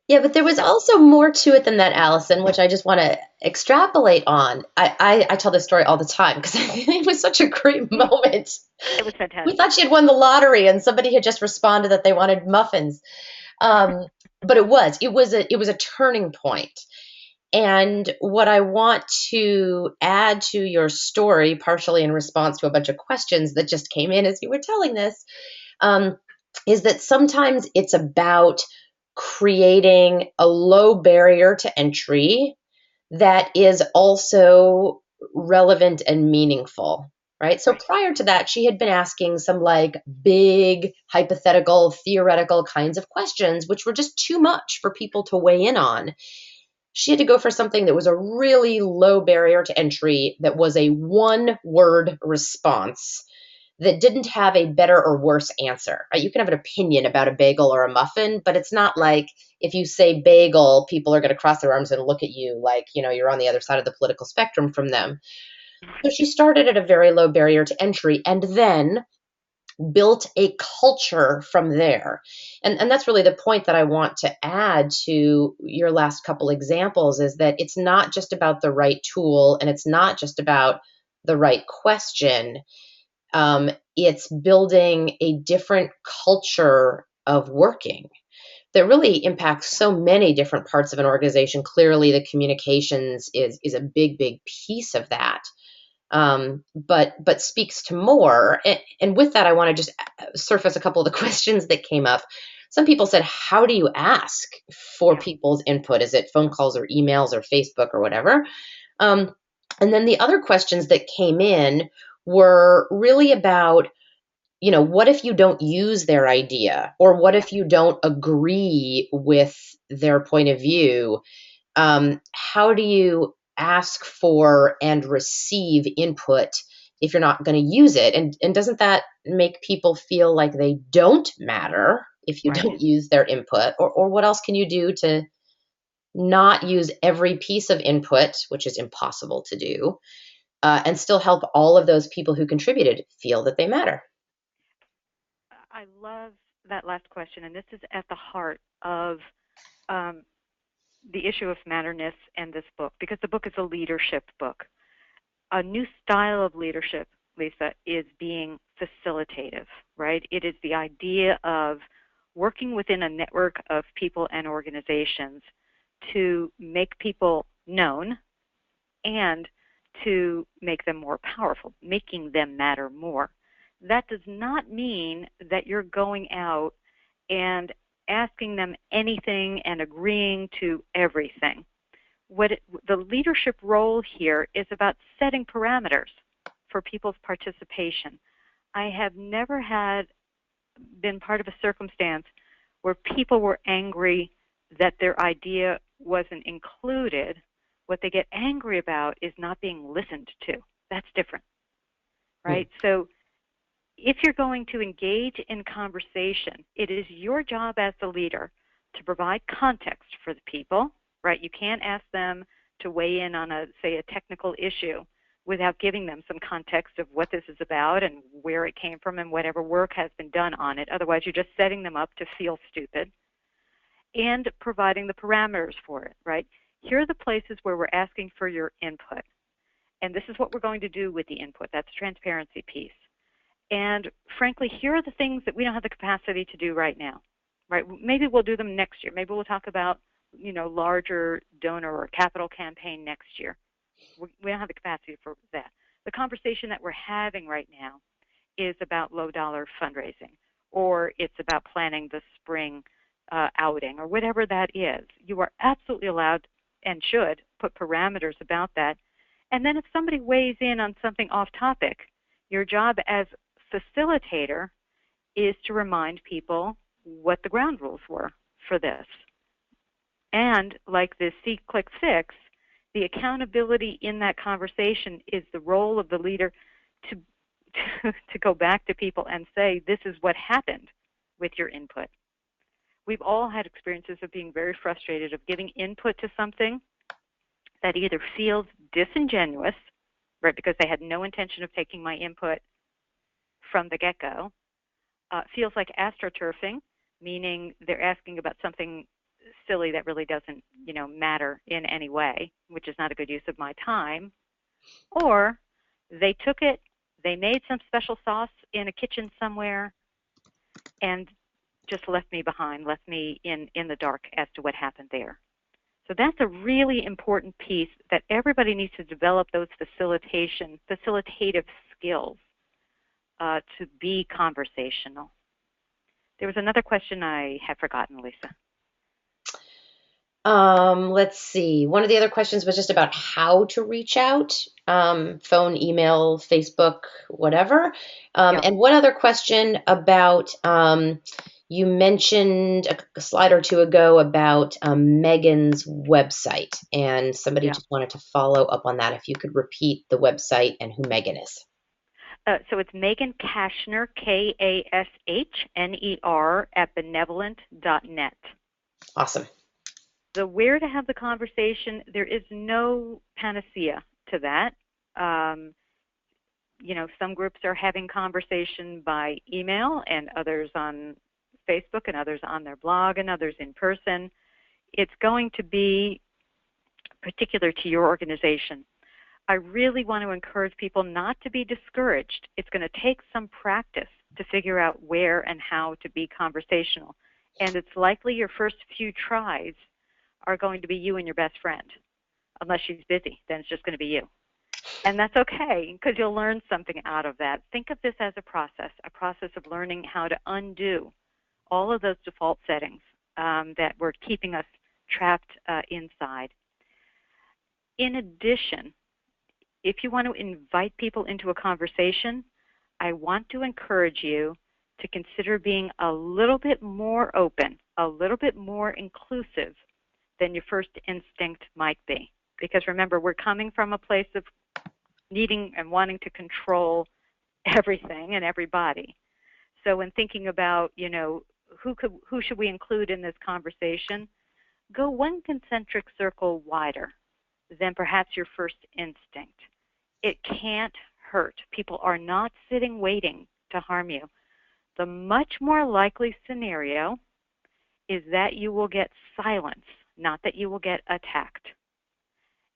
[SPEAKER 1] Yeah, but there was also more to it than that, Allison, which I just want to extrapolate on. I tell this story all the time because it was such a great moment.
[SPEAKER 2] It was fantastic.
[SPEAKER 1] We thought she had won the lottery and somebody had just responded that they wanted muffins. But it was a turning point. And what I want to add to your story, partially in response to a bunch of questions that just came in as you were telling this, is that sometimes it's about creating a low barrier to entry that is also relevant and meaningful, right? So prior to that, she had been asking some like big hypothetical, theoretical kinds of questions, which were just too much for people to weigh in on. She had to go for something that was a really low barrier to entry, that was a one-word response that didn't have a better or worse answer, right? You can have an opinion about a bagel or a muffin, but it's not like if you say bagel, people are going to cross their arms and look at you like, you're on the other side of the political spectrum from them. So she started at a very low barrier to entry and then built a culture from there. And that's really the point that I want to add to your last couple examples, is that it's not just about the right tool and it's not just about the right question. It's building a different culture of working that really impacts so many different parts of an organization. Clearly, the communications is a big, big piece of that. But speaks to more. And with that, I want to just surface a couple of the questions that came up. Some people said, how do you ask for people's input? Is it phone calls or emails or Facebook or whatever? And then the other questions that came in were really about, what if you don't use their idea? Or what if you don't agree with their point of view? How do you ask for and receive input if you're not going to use it? And doesn't that make people feel like they don't matter if you don't use their input? Or what else can you do to not use every piece of input, which is impossible to do, and still help all of those people who contributed feel that they matter?
[SPEAKER 2] I love that last question, and this is at the heart of the issue of matterness and this book, because the book is a leadership book. A new style of leadership, Lisa, is being facilitative, right? It is the idea of working within a network of people and organizations to make people known and to make them more powerful, making them matter more. That does not mean that you're going out and asking them anything and agreeing to everything. The leadership role here is about setting parameters for people's participation. I have never had been part of a circumstance where people were angry that their idea wasn't included. What they get angry about is not being listened to. That's different, right? So if you're going to engage in conversation, it is your job as the leader to provide context for the people, right? You can't ask them to weigh in on say, a technical issue without giving them some context of what this is about and where it came from and whatever work has been done on it. Otherwise, you're just setting them up to feel stupid. And providing the parameters for it, right? Here are the places where we're asking for your input. And this is what we're going to do with the input. That's the transparency piece. And frankly, here are the things that we don't have the capacity to do right now, right? Maybe we'll do them next year. Maybe we'll talk about, larger donor or capital campaign next year. We don't have the capacity for that. The conversation that we're having right now is about low-dollar fundraising, or it's about planning the spring outing, or whatever that is. You are absolutely allowed and should put parameters about that. And then if somebody weighs in on something off topic, your job as facilitator is to remind people what the ground rules were for this. And like the see, click, fix, the accountability in that conversation is the role of the leader to go back to people and say, this is what happened with your input. We've all had experiences of being very frustrated, of giving input to something that either feels disingenuous, right, because they had no intention of taking my input from the get-go, feels like astroturfing, meaning they're asking about something silly that really doesn't, matter in any way, which is not a good use of my time, or they took it, they made some special sauce in a kitchen somewhere, and just left me behind, left me in the dark as to what happened there. So that's a really important piece that everybody needs to develop, those facilitative skills to be conversational. There was another question I have forgotten, Lisa.
[SPEAKER 1] Let's see. One of the other questions was just about how to reach out, phone, email, Facebook, whatever. And one other question about, you mentioned a slide or two ago about Megan's website, and somebody just wanted to follow up on that. If you could repeat the website and who Megan is.
[SPEAKER 2] So it's Megan Kashner, Kashner, at benevolent.net.
[SPEAKER 1] Awesome.
[SPEAKER 2] The where to have the conversation, there is no panacea to that. Some groups are having conversation by email and others on Facebook and others on their blog and others in person. It's going to be particular to your organization. I really want to encourage people not to be discouraged. It's going to take some practice to figure out where and how to be conversational. And it's likely your first few tries are going to be you and your best friend. Unless she's busy, then it's just going to be you. And that's okay, because you'll learn something out of that. Think of this as a process of learning how to undo all of those default settings that were keeping us trapped inside. In addition, if you want to invite people into a conversation, I want to encourage you to consider being a little bit more open, a little bit more inclusive than your first instinct might be. Because remember, we're coming from a place of needing and wanting to control everything and everybody. So when thinking about, who should we include in this conversation, go one concentric circle wider than perhaps your first instinct. It can't hurt. People are not sitting waiting to harm you. The much more likely scenario is that you will get silence, not that you will get attacked.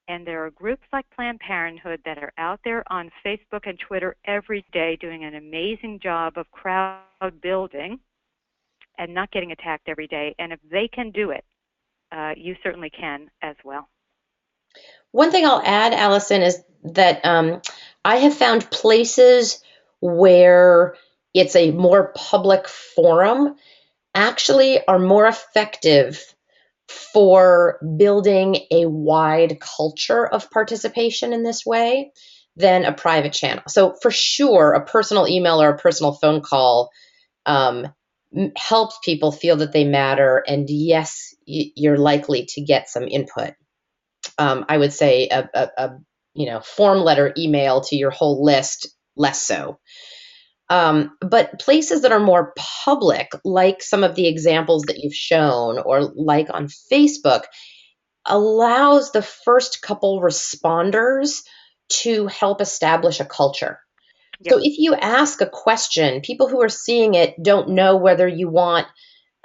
[SPEAKER 2] And there are groups like Planned Parenthood that are out there on Facebook and Twitter every day doing an amazing job of crowd building and not getting attacked every day. And if they can do it, you certainly can as well.
[SPEAKER 1] One thing I'll add, Allison, is that I have found places where it's a more public forum actually are more effective for building a wide culture of participation in this way than a private channel. So for sure, a personal email or a personal phone call um, helps people feel that they matter. And yes, you're likely to get some input. I would say a form letter email to your whole list, less so. But places that are more public, like some of the examples that you've shown, or like on Facebook, allows the first couple responders to help establish a culture.
[SPEAKER 2] Yep.
[SPEAKER 1] So if you ask a question, people who are seeing it don't know whether you want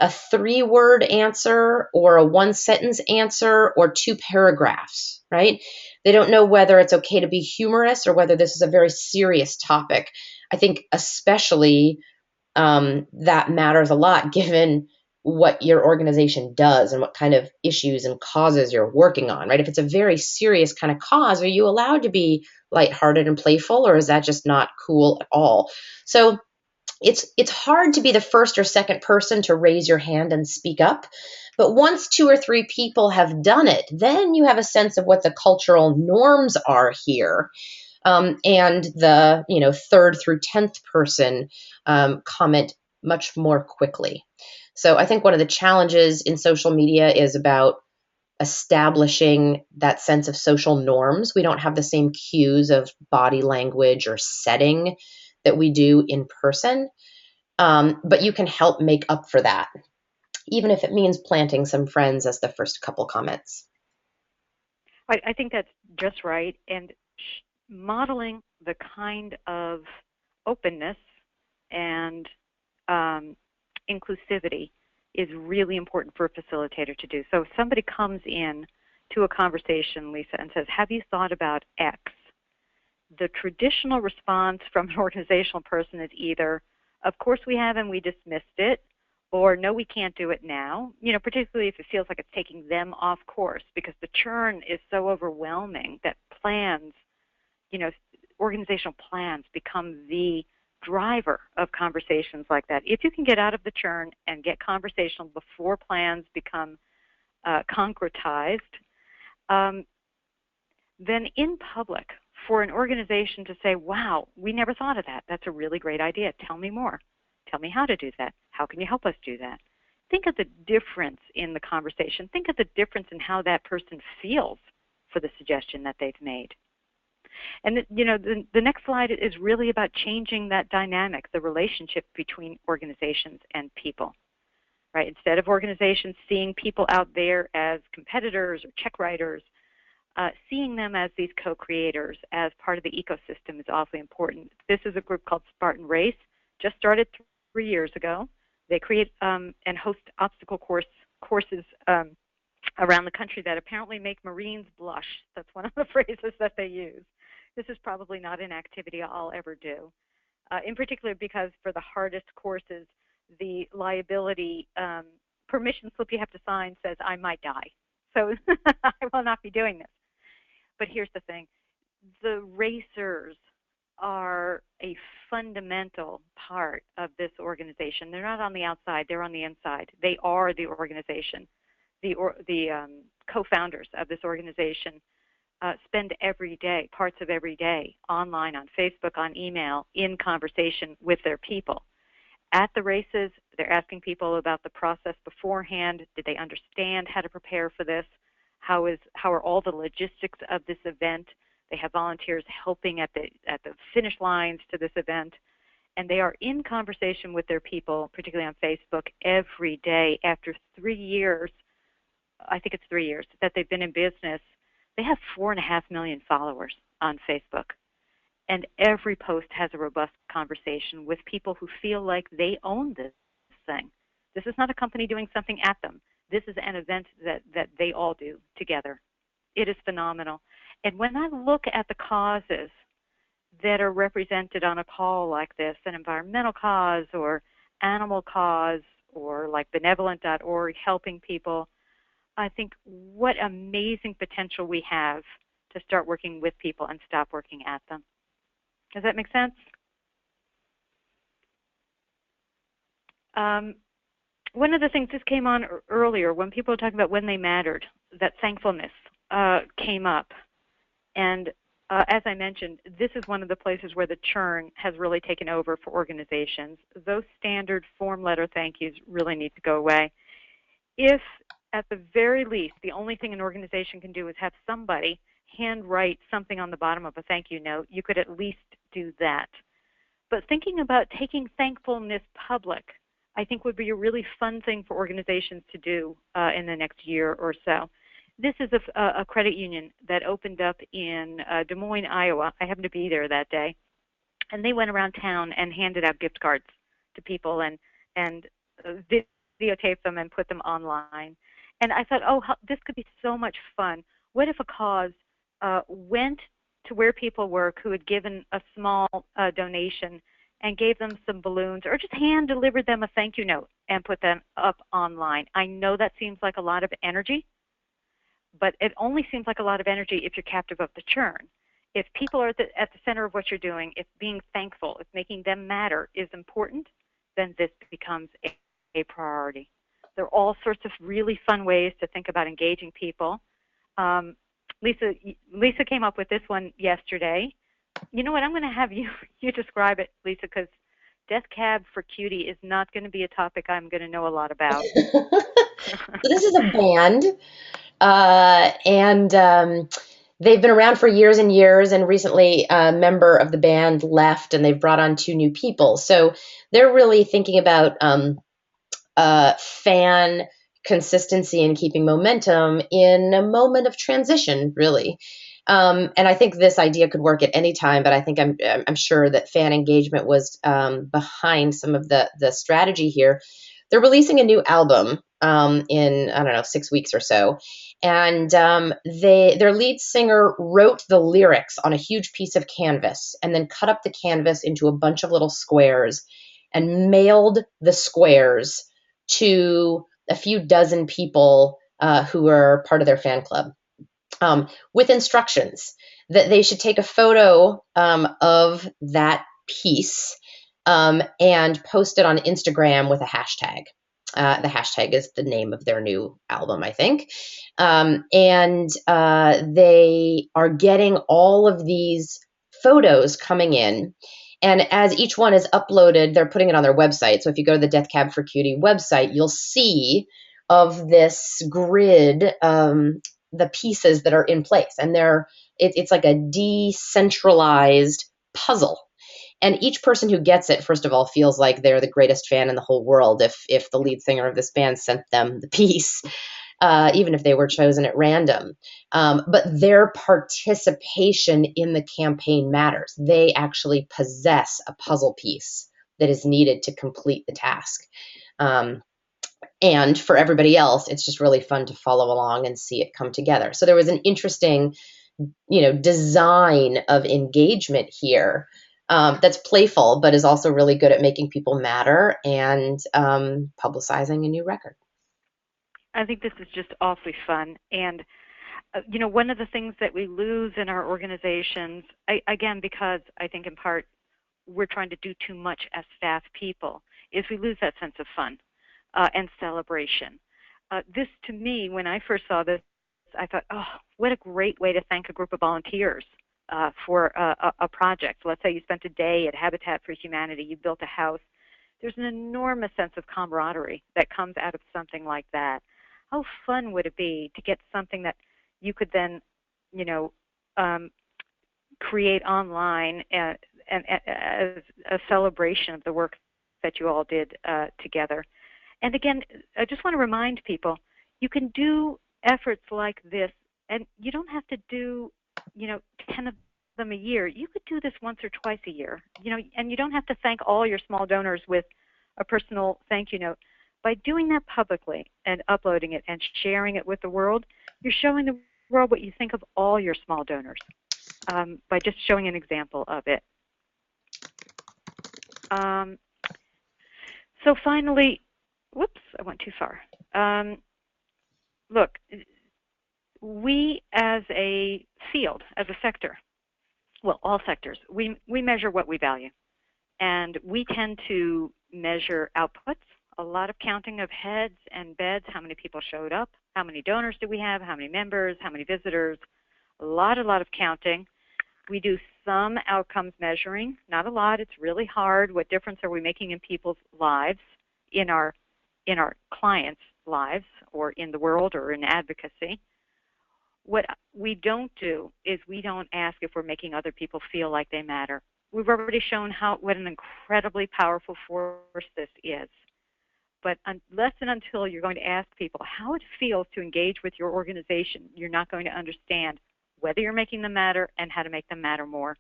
[SPEAKER 1] a 3-word answer or a 1-sentence answer or 2 paragraphs, right? They don't know whether it's okay to be humorous or whether this is a very serious topic. I think especially that matters a lot given what your organization does and what kind of issues and causes you're working on, right? If it's a very serious kind of cause, are you allowed to be lighthearted and playful, or is that just not cool at all? So it's hard to be the first or second person to raise your hand and speak up. But once 2 or 3 people have done it, then you have a sense of what the cultural norms are here. And the third through 10th person comment much more quickly. So I think one of the challenges in social media is about establishing that sense of social norms. We don't have the same cues of body language or setting that we do in person. But you can help make up for that, even if it means planting some friends as the first couple comments.
[SPEAKER 2] I think that's just right. And modeling the kind of openness and inclusivity is really important for a facilitator to do. So if somebody comes in to a conversation, Lisa, and says, have you thought about X? The traditional response from an organizational person is either, of course we have and we dismissed it, or no, we can't do it now, particularly if it feels like it's taking them off course, because the churn is so overwhelming that plans, organizational plans become the driver of conversations like that. If you can get out of the churn and get conversational before plans become concretized, then in public, for an organization to say, wow, we never thought of that. That's a really great idea. Tell me more. Tell me how to do that. How can you help us do that? Think of the difference in the conversation. Think of the difference in how that person feels for the suggestion that they've made. And the next slide is really about changing that dynamic, the relationship between organizations and people. Right? Instead of organizations seeing people out there as competitors or check writers, seeing them as these co-creators, as part of the ecosystem, is awfully important. This is a group called Spartan Race, just started 3 years ago. They create and host obstacle courses around the country that apparently make Marines blush. That's one of the phrases that they use. This is probably not an activity I'll ever do, in particular because for the hardest courses, the liability permission slip you have to sign says, I might die. So I will not be doing this. But here's the thing. The racers are a fundamental part of this organization. They're not on the outside. They're on the inside. They are the organization. The co-founders of this organization spend every day, parts of every day, online, on Facebook, on email, in conversation with their people. At the races, they're asking people about the process beforehand. Did they understand how to prepare for this? How are all the logistics of this event? They have volunteers helping at the finish lines to this event. And they are in conversation with their people, particularly on Facebook, every day. After 3 years, I think it's 3 years, that they've been in business, they have 4.5 million followers on Facebook. And every post has a robust conversation with people who feel like they own this thing. This is not a company doing something at them. This is an event that they all do together. It is phenomenal. And when I look at the causes that are represented on a call like this, an environmental cause or animal cause or like benevolent.org helping people, I think what amazing potential we have to start working with people and stop working at them. Does that make sense? One of the things, this came on earlier when people were talking about when they mattered, that thankfulness came up. And as I mentioned, this is one of the places where the churn has really taken over for organizations. Those standard form letter thank yous really need to go away. If, at the very least, the only thing an organization can do is have somebody handwrite something on the bottom of a thank you note, you could at least do that. But thinking about taking thankfulness public, I think would be a really fun thing for organizations to do in the next year or so. This is a credit union that opened up in Des Moines, Iowa. I happened to be there that day. And they went around town and handed out gift cards to people and videotaped them and put them online. And I thought, oh, this could be so much fun. What if a cause went to where people work who had given a small donation and gave them some balloons, or just hand delivered them a thank you note and put them up online? I know that seems like a lot of energy, but it only seems like a lot of energy if you're captive of the churn. If people are at the center of what you're doing, if being thankful, if making them matter is important, then this becomes a priority. There are all sorts of really fun ways to think about engaging people. Lisa came up with this one yesterday. You know what? I'm going to have you describe it, Lisa, because Death Cab for Cutie is not going to be a topic I'm going to know a lot about.
[SPEAKER 1] So this is a band, and they've been around for years and years, and recently a member of the band left, and they've brought on two new people. So they're really thinking about fan consistency and keeping momentum in a moment of transition, really. And I think this idea could work at any time, but I think I'm sure that fan engagement was behind some of the strategy here. They're releasing a new album in, I don't know, 6 weeks or so. And their lead singer wrote the lyrics on a huge piece of canvas and then cut up the canvas into a bunch of little squares and mailed the squares to a few dozen people who are part of their fan club, with instructions that they should take a photo of that piece and post it on Instagram with a hashtag. The hashtag is the name of their new album, I think. And they are getting all of these photos coming in. And as each one is uploaded, they're putting it on their website. So if you go to the Death Cab for Cutie website, you'll see of this grid the pieces that are in place. And it's like a decentralized puzzle. And each person who gets it, first of all, feels like they're the greatest fan in the whole world if the lead singer of this band sent them the piece, even if they were chosen at random. But their participation in the campaign matters. They actually possess a puzzle piece that is needed to complete the task. And for everybody else, it's just really fun to follow along and see it come together. So there was an interesting, design of engagement here that's playful, but is also really good at making people matter and publicizing a new record.
[SPEAKER 2] I think this is just awfully fun. And, one of the things that we lose in our organizations, again, because I think in part we're trying to do too much as staff people, is we lose that sense of fun and celebration. This, to me, when I first saw this, I thought, oh, what a great way to thank a group of volunteers for a project. Let's say you spent a day at Habitat for Humanity, you built a house. There's an enormous sense of camaraderie that comes out of something like that. How fun would it be to get something that you could then, create online and as a celebration of the work that you all did together. And again, I just want to remind people, you can do efforts like this, and you don't have to do, 10 of them a year. You could do this once or twice a year, and you don't have to thank all your small donors with a personal thank you note. By doing that publicly and uploading it and sharing it with the world, you're showing the world what you think of all your small donors by just showing an example of it. So finally, whoops, I went too far. Look, we as a field, as a sector, well, all sectors, we measure what we value. And we tend to measure outputs, a lot of counting of heads and beds, how many people showed up, how many donors do we have, how many members, how many visitors, a lot of counting. We do some outcomes measuring, not a lot. It's really hard. What difference are we making in people's lives, in our clients' lives, or in the world, or in advocacy? What we don't do is we don't ask if we're making other people feel like they matter. We've already shown what an incredibly powerful force this is. But unless and until you're going to ask people how it feels to engage with your organization, you're not going to understand whether you're making them matter and how to make them matter more.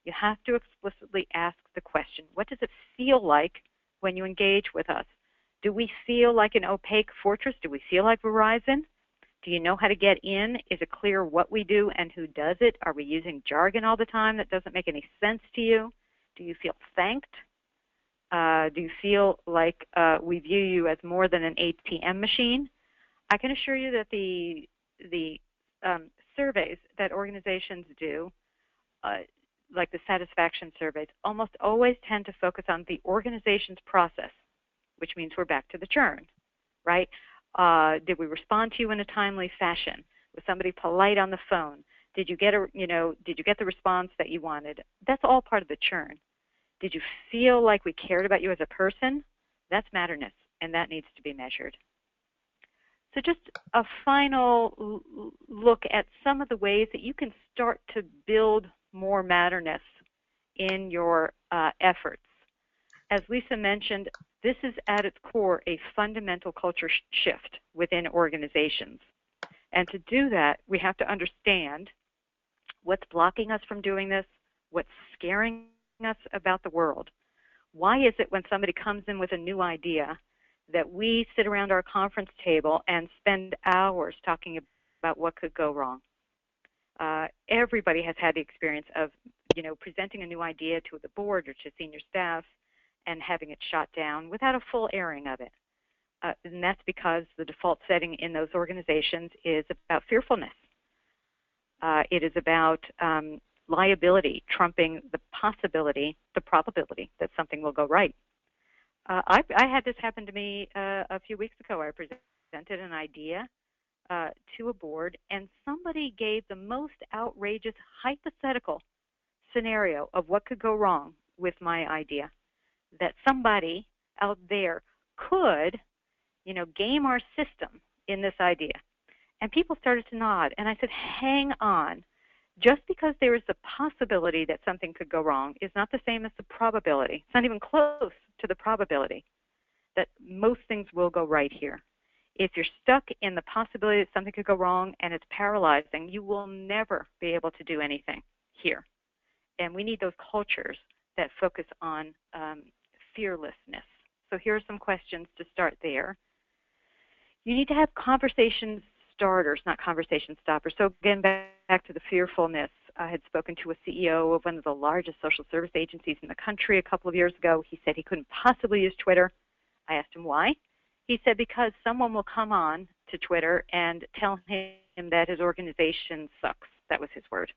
[SPEAKER 2] You have to explicitly ask the question, what does it feel like when you engage with us? Do we feel like an opaque fortress? Do we feel like Verizon? Do you know how to get in? Is it clear what we do and who does it? Are we using jargon all the time that doesn't make any sense to you? Do you feel thanked? Do you feel like we view you as more than an ATM machine? I can assure you that the surveys that organizations do, like the satisfaction surveys, almost always tend to focus on the organization's process, which means we're back to the churn, right? Did we respond to you in a timely fashion? Was somebody polite on the phone? Did you get the response that you wanted? That's all part of the churn. Did you feel like we cared about you as a person? That's matterness, and that needs to be measured. So just a final look at some of the ways that you can start to build more matterness in your efforts. As Lisa mentioned, this is at its core a fundamental culture shift within organizations. And to do that, we have to understand what's blocking us from doing this, what's scaring us about the world. Why is it when somebody comes in with a new idea that we sit around our conference table and spend hours talking about what could go wrong? Everybody has had the experience of, presenting a new idea to the board or to senior staff and having it shot down without a full airing of it. And that's because the default setting in those organizations is about fearfulness. It is about liability trumping the possibility, the probability that something will go right. I had this happen to me a few weeks ago. I presented an idea to a board, and somebody gave the most outrageous hypothetical scenario of what could go wrong with my idea, that somebody out there could, game our system in this idea. And people started to nod, and I said, hang on. Just because there is the possibility that something could go wrong is not the same as the probability. It's not even close to the probability that most things will go right here. If you're stuck in the possibility that something could go wrong and it's paralyzing, you will never be able to do anything here. And we need those cultures that focus on fearlessness. So here are some questions to start there. You need to have conversation starters, not conversation stoppers. So again, back to the fearfulness. I had spoken to a CEO of one of the largest social service agencies in the country a couple of years ago. He said he couldn't possibly use Twitter. I asked him why. He said because someone will come on to Twitter and tell him that his organization sucks. That was his word.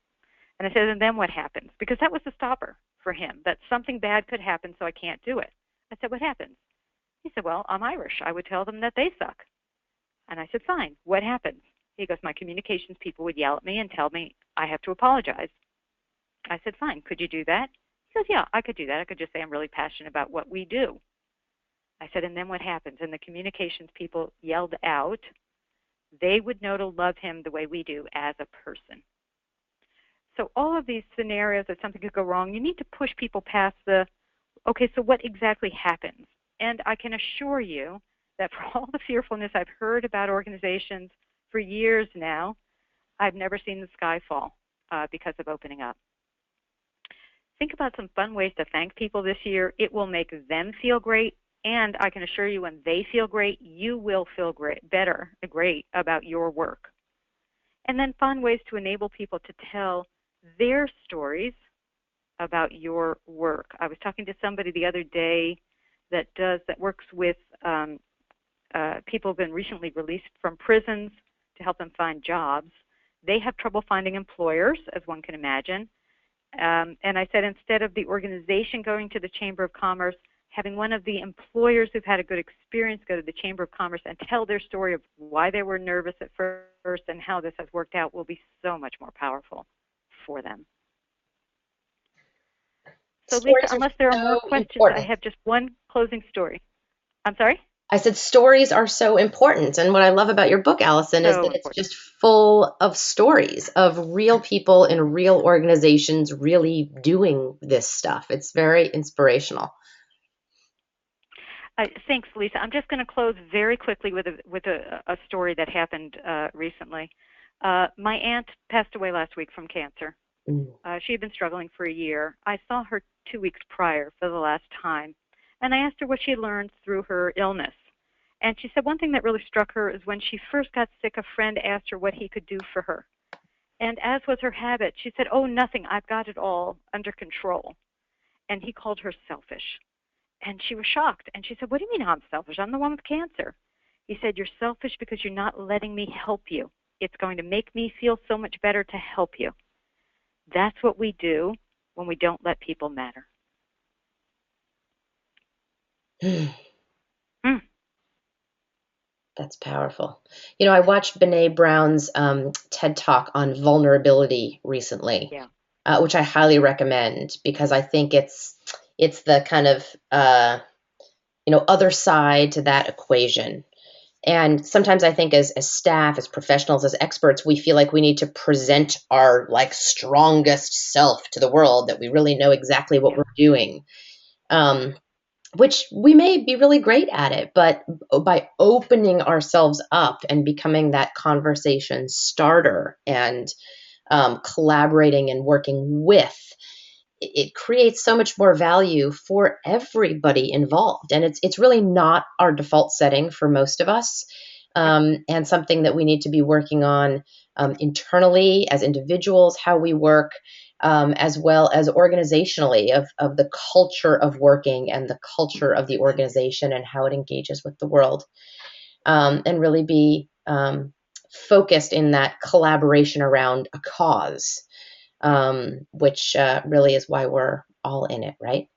[SPEAKER 2] And I said, and then what happens? Because that was the stopper for him, that something bad could happen, so I can't do it. I said, what happens? He said, well, I'm Irish. I would tell them that they suck. And I said, fine, what happens? He goes, my communications people would yell at me and tell me I have to apologize. I said, fine, could you do that? He goes, yeah, I could do that. I could just say I'm really passionate about what we do. I said, and then what happens? And the communications people yelled out, they would know to love him the way we do as a person. So all of these scenarios that something could go wrong, you need to push people past the, okay, so what exactly happens? And I can assure you that for all the fearfulness I've heard about organizations for years now, I've never seen the sky fall because of opening up. Think about some fun ways to thank people this year. It will make them feel great, and I can assure you when they feel great, you will feel great about your work. And then fun ways to enable people to tell their stories about your work. I was talking to somebody the other day that works with people who've been recently released from prisons to help them find jobs. They have trouble finding employers, as one can imagine. And I said instead of the organization going to the Chamber of Commerce, having one of the employers who've had a good experience go to the Chamber of Commerce and tell their story of why they were nervous at first and how this has worked out will be so much more powerful for them. So Lisa,
[SPEAKER 1] Stories are
[SPEAKER 2] unless there are more
[SPEAKER 1] so
[SPEAKER 2] questions, I
[SPEAKER 1] important.
[SPEAKER 2] have just one closing story. I'm sorry?
[SPEAKER 1] I said stories are so important. And what I love about your book, Allison, is
[SPEAKER 2] So
[SPEAKER 1] that it's
[SPEAKER 2] important.
[SPEAKER 1] just full of stories of real people in real organizations really doing this stuff. It's very inspirational.
[SPEAKER 2] Thanks, Lisa. I'm just going to close very quickly with a story that happened recently. My aunt passed away last week from cancer.
[SPEAKER 1] Mm.
[SPEAKER 2] She had been struggling for a year. I saw her 2 weeks prior for the last time, and I asked her what she learned through her illness. And she said one thing that really struck her is when she first got sick, a friend asked her what he could do for her. And as was her habit, she said, "Oh, nothing. I've got it all under control." And he called her selfish. And she was shocked. And she said, "What do you mean I'm selfish? I'm the one with cancer." He said, "You're selfish because you're not letting me help you. It's going to make me feel so much better to help you." That's what we do when we don't let people matter. Mm.
[SPEAKER 1] That's powerful. You know, I watched Brene Brown's TED Talk on vulnerability recently,
[SPEAKER 2] Yeah.
[SPEAKER 1] which I highly recommend because I think it's the kind of other side to that equation. And sometimes I think as staff, as professionals, as experts, we feel like we need to present our like strongest self to the world, that we really know exactly what
[SPEAKER 2] Yeah.
[SPEAKER 1] we're doing. Um, which we may be really great at it, but by opening ourselves up and becoming that conversation starter and collaborating and working with, it creates so much more value for everybody involved. And it's really not our default setting for most of us,
[SPEAKER 2] Yep.
[SPEAKER 1] and something that we need to be working on internally as individuals, how we work, as well as organizationally, of the culture of working and the culture of the organization and how it engages with the world, and really be focused in that collaboration around a cause, which really is why we're all in it, right?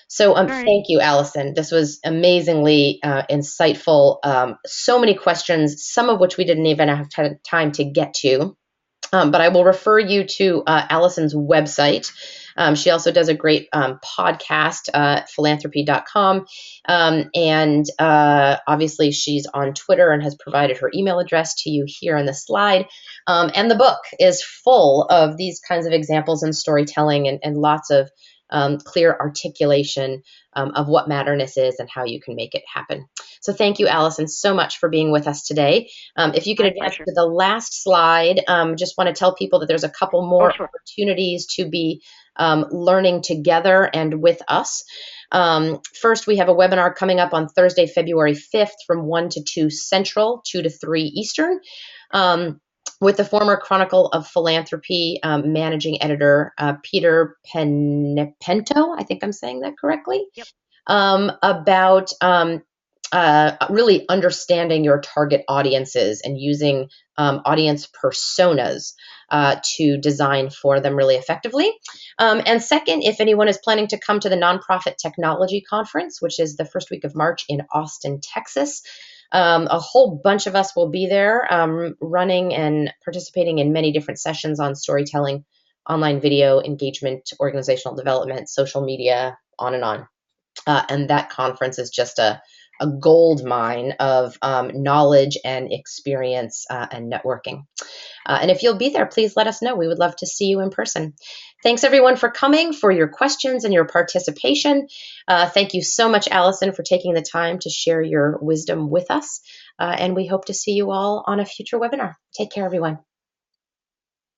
[SPEAKER 1] So,
[SPEAKER 2] All right.
[SPEAKER 1] thank you, Allison. This was amazingly insightful. So many questions, some of which we didn't even have time to get to. But I will refer you to Allison's website. She also does a great podcast, philanthropy.com. And obviously, she's on Twitter and has provided her email address to you here on the slide. And the book is full of these kinds of examples and storytelling, and lots of clear articulation of what Matterness is and how you can make it happen. So thank you, Allison, so much for being with us today. If you could
[SPEAKER 2] My
[SPEAKER 1] advance
[SPEAKER 2] pleasure.
[SPEAKER 1] to the last slide, just want to tell people that there's a couple
[SPEAKER 2] Oh,
[SPEAKER 1] more
[SPEAKER 2] sure.
[SPEAKER 1] opportunities to be learning together and with us. First, we have a webinar coming up on Thursday, February 5th from 1 to 2 Central, 2 to 3 Eastern. With the former Chronicle of Philanthropy managing editor, Peter Penepento, I think I'm saying that correctly,
[SPEAKER 2] Yep.
[SPEAKER 1] about really understanding your target audiences and using audience personas to design for them really effectively. And second, if anyone is planning to come to the Nonprofit Technology Conference, which is the first week of March in Austin, Texas, a whole bunch of us will be there, running and participating in many different sessions on storytelling, online video, engagement, organizational development, social media, on and on. And that conference is just a gold mine of knowledge and experience and networking. And if you'll be there, please let us know. We would love to see you in person. Thanks, everyone, for coming, for your questions and your participation. Thank you so much, Allison, for taking the time to share your wisdom with us. And we hope to see you all on a future webinar. Take care, everyone.